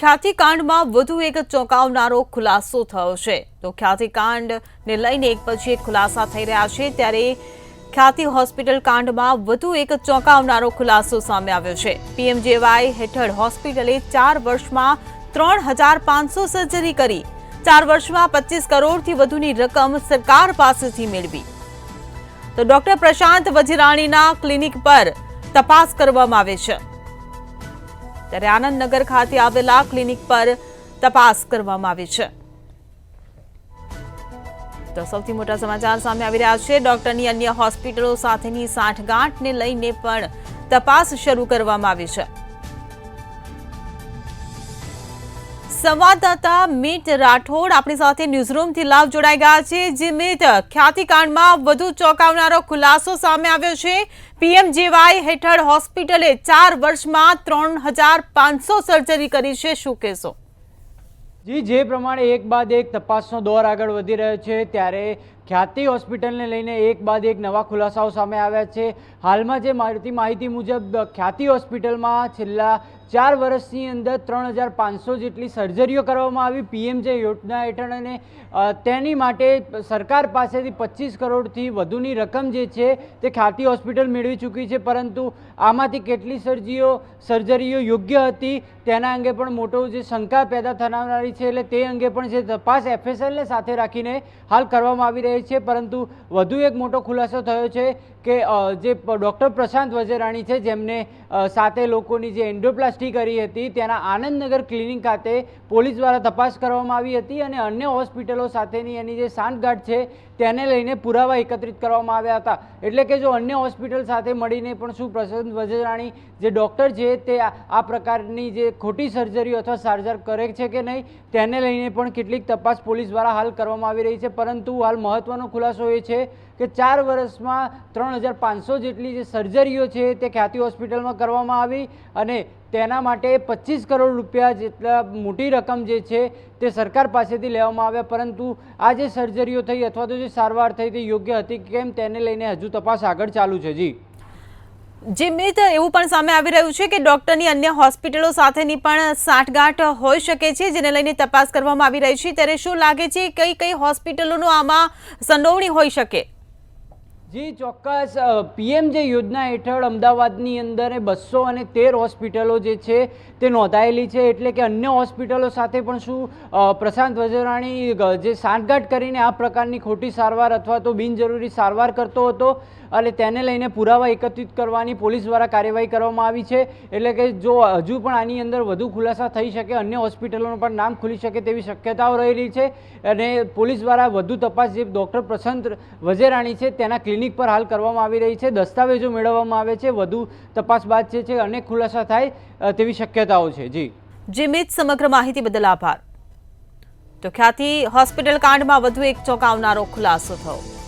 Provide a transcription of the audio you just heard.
ખ્યાતિકાંડમાં વધુ એક ચોંકાવનારો ખુલાસો થયો છે। તો ખ્યાતિકાંડને લઈને એક પછી એક ખુલાસા થઈ રહ્યા છે, ત્યારે ખ્યાતિ હોસ્પિટલ કાંડમાં વધુ એક ચોંકાવનારો ખુલાસો સામે આવ્યો છે। પીએમજેવાય હેઠળ હોસ્પિટલે 4 વર્ષમાં 3500 સર્જરી કરી, 4 વર્ષમાં 25 કરોડથી વધુની રકમ સરકાર પાસેથી મેળવી। તો ડોક્ટર પ્રશાંત વજીરાણીના ક્લિનિક પર તપાસ કરવામાં આવે છે, ત્યારે આનંદનગર ખાતે આવેલા ક્લિનિક પર તપાસ કરવામાં આવી છે। તો સૌથી મોટા સમાચાર સામે આવી રહ્યા છે। ડોક્ટરની અન્ય હોસ્પિટલો સાથેની સાંઠગાંઠને લઈને પણ તપાસ શરૂ કરવામાં આવી છે। સંવાદદાતા મિત રાઠોડ આપણી સાથે ન્યૂઝરૂમથી લાઈવ જોડાઈ ગયા છે। જે મિત, ખ્યાતિકાંડમાં વધુ ચોંકાવનારો ખુલાસો સામે આવ્યો છે। પીએમજેવાય હેઠળ હોસ્પિટલે 4 વર્ષમાં 3500 સર્જરી કરી છે, શું કહેશો? જી, જે પ્રમાણે એક બાદ એક તપાસનો દોર આગળ વધી રહ્યો છે, ત્યારે ખ્યાતિ હોસ્પિટલને લઈને એક બાદ એક નવા ખુલાસાઓ સામે આવ્યા છે। હાલમાં જે મળતી માહિતી મુજબ ખ્યાતિ હોસ્પિટલમાં છેલ્લા 4 વર્ષની અંદર 3500 જેટલી સર્જરીઓ કરવામાં આવી પીએમજે યોજના હેઠળ, અને તેની માટે સરકાર પાસેથી 25 કરોડથી વધુની રકમ જે છે તે ખ્યાતિ હોસ્પિટલ મેળવી ચૂકી છે। પરંતુ આમાંથી કેટલી સર્જરીઓ યોગ્ય હતી તેના અંગે પણ મોટો જે શંકા પેદા થનારી છે, એટલે તે અંગે પણ જે તપાસ એફએસએલને સાથે રાખીને હાલ કરવામાં આવી રહી છે। પરંતુ વધુ એક મોટો ખુલાસો થયો છે કે જે ડૉક્ટર પ્રશાંત વજીરાણી છે, જેમને 7 લોકોની જે એન્ડોપ્લાસ્ટી કરી હતી, તેના આનંદનગર ક્લિનિક ખાતે પોલીસ દ્વારા તપાસ કરવામાં આવી હતી, અને અન્ય હોસ્પિટલો સાથેની એની જે સાંઠગાંઠ છે તેને લઈને પુરાવા એકત્રિત કરવામાં આવ્યા હતા। એટલે કે જો અન્ય હોસ્પિટલ સાથે મળીને પણ શું પ્રશાંત વજીરાણી જે ડૉક્ટર છે તે આ પ્રકારની જે ખોટી સર્જરીઓ અથવા સારવાર કરે છે કે નહીં, તેને લઈને પણ કેટલીક તપાસ પોલીસ દ્વારા હાલ કરવામાં આવી રહી છે। પરંતુ હાલ મહત્વનો ખુલાસો એ છે કે 4 વર્ષમાં 3500 જેટલી જે સર્જરીઓ છે તે ખ્યાતિ હોસ્પિટલમાં કરવામાં આવી, અને તેના માટે 25 કરોડ રૂપિયા જેટલા મોટી રકમ જે છે તે સરકાર પાસેથી લેવામાં આવ્યા। પરંતુ આ જે સર્જરીઓ થઈ અથવા તો જે સારવાર થઈ તે યોગ્ય હતી કેમ, તેને લઈને હજુ તપાસ આગળ ચાલુ છે। જી મિત, એવું પણ સામે આવી રહ્યું છે કે ડોક્ટરની અન્ય હોસ્પિટલો સાથેની પણ સાંઠગાંઠ હોઈ શકે છે, જેને લઈને તપાસ કરવામાં આવી રહી છે। ત્યારે શું લાગે છે કઈ કઈ હોસ્પિટલોનો આમાં સંડોવણી હોઈ શકે? જી ચોક્કસ, પીએમજે યોજના હેઠળ અમદાવાદની અંદર 213 હોસ્પિટલો જે છે તે નોંધાયેલી છે। એટલે કે અન્ય હોસ્પિટલો સાથે પણ શું પ્રશાંત વજીરાણી જે સાંઠગાંઠ કરીને આ પ્રકારની ખોટી સારવાર અથવા તો બિનજરૂરી સારવાર કરતો હતો, અને તેને લઈને પુરાવા એકત્રિત કરવાની પોલીસ દ્વારા કાર્યવાહી કરવામાં આવી છે। એટલે કે જો હજુ પણ આની અંદર વધુ ખુલાસા થઈ શકે, અન્ય હોસ્પિટલોનું પણ નામ ખુલી શકે તેવી શક્યતાઓ રહેલી છે, અને પોલીસ દ્વારા વધુ તપાસ જે ડૉક્ટર પ્રશાંત વજીરાણી છે તેના ક્લિનિક પર હાલ કરવામાં આવી રહી છે। દસ્તાવેજો મેળવવામાં આવે છે, વધુ તપાસ બાદ છે અનેક ખુલાસા થાય તેવી શક્યતાઓ છે। જી મિત, સમગ્ર માહિતી બદલ આભાર। તો ખ્યાતિ હોસ્પિટલ કાંડમાં વધુ એક ચોંકાવનારો ખુલાસો થયો।